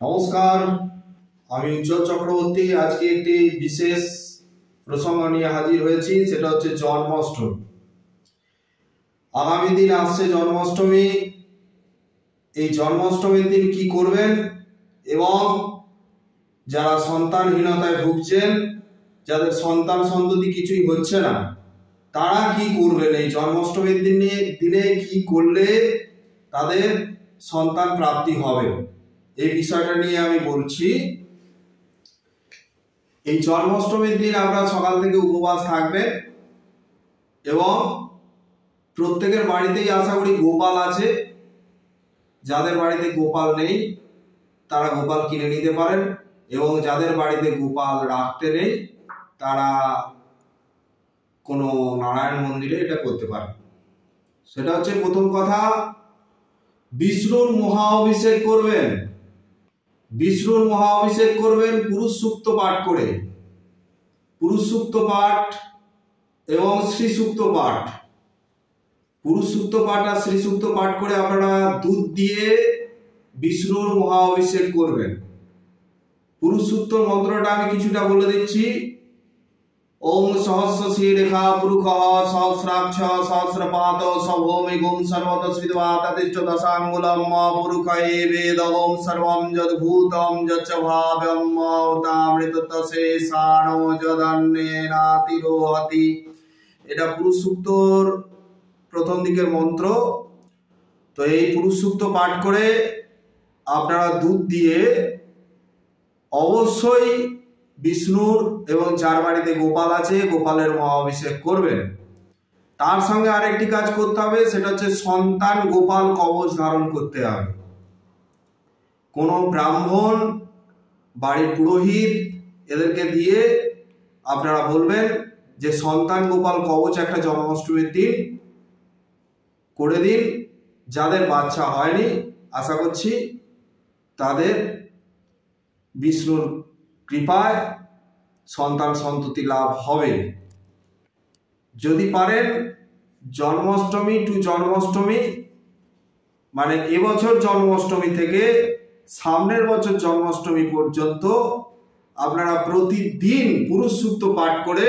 নমস্কার, আমি উজ্জ্বল চক্রবর্তী। আজকে একটি বিশেষ প্রসঙ্গ নিয়ে হাজির হয়েছি, সেটা হচ্ছে জন্মাষ্টমী। আগামী দিন আসছে জন্মাষ্টমী। এই জন্মাষ্টমীর দিন কি করবেন এবং যারা সন্তানহীনতায় ভুগছেন, যাদের সন্তান সন্ততি কিছুই হচ্ছে না, তারা কি করবেন, এই জন্মাষ্টমীর দিনে কি করলে তাদের সন্তান প্রাপ্তি হবে, এই বিষয়টা নিয়ে আমি বলছি। এই জন্মাষ্টমীর দিন আমরা সকাল থেকে উপবাস থাকবেন এবং প্রত্যেকের বাড়িতেই আশা করি গোপাল আছে। যাদের বাড়িতে গোপাল নেই তারা গোপাল কিনে নিতে পারেন, এবং যাদের বাড়িতে গোপাল রাখতে নেই তারা কোনো নারায়ণ মন্দিরে এটা করতে পারেন। সেটা হচ্ছে প্রথম কথা, বিষ্ণুর মহা অভিষেক করবেন। বিষ্ণুর মহা অভিষেক করবেন পুরুষ সূক্ত পাঠ করে। পুরুষ সূক্ত পাঠ এবং শ্রী সূক্ত পাঠ, পুরুষ সূক্ত পাঠ আর শ্রী সূক্ত পাঠ করে আপনারা দুধ দিয়ে বিষ্ণুর মহা অভিষেক করবেন। পুরুষ সূক্ত মন্ত্রটা আমি কিছুটা বলে দিচ্ছি। ওং সহস্র শ্রীরেখা পুরুষ সহস্রাক্ষ সহস্রপাত সভৌমি গুম সর্বতস্বিদ্বা ততিষ্ঠ দশাঙ্গুলম পুরুষয়ে বেদগম সর্বম যদ্ভূতম যচ্চ ভাব্যম তামৃততশেষাণো যদন্যেনাতিরোহতি। এটা পুরুষ সূক্তর প্রথম দিকের মন্ত্র। তো এই পুরুষ সূক্ত পাঠ করে আপনারা দুধ দিয়ে অবশ্যই বিষ্ণুর এবং যার বাড়িতে গোপাল আছে গোপালের মহা অভিষেক করবেন। তার সঙ্গে আরেকটি কাজ করতে হবে, সেটা হচ্ছে সন্তান গোপাল কবচ ধারণ করতে হবে। কোনো ব্রাহ্মণ, বাড়ির পুরোহিত, এদেরকে দিয়ে আপনারা বলবেন যে সন্তান গোপাল কবচ একটা জন্মাষ্টমীর দিন করে দিন। যাদের বাচ্চা হয়নি আশা করছি তাদের বিষ্ণুর কৃপায় সন্তান সন্ততি লাভ হবে। যদি পারেন জন্মাষ্টমী টু জন্মাষ্টমী, মানে এবছর জন্মাষ্টমী থেকে সামনের বছর জন্মাষ্টমী পর্যন্ত আপনারা প্রতিদিন পুরুষ সূক্ত পাঠ করে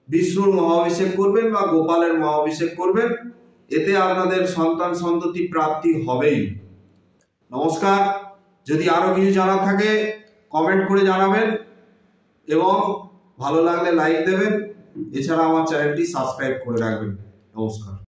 বিষ্ণুর মহাভিষেক করবেন বা গোপালের মহাভিষেক করবেন। এতে আপনাদের সন্তান সন্ততি প্রাপ্তি হবেই। নমস্কার। যদি আরো কিছু জানার থাকে কমেন্ট করে জানাবেন এবং ভালো লাগলে লাইক দেবেন। এছাড়া আমার চ্যানেলটি সাবস্ক্রাইব করে রাখবেন। নমস্কার।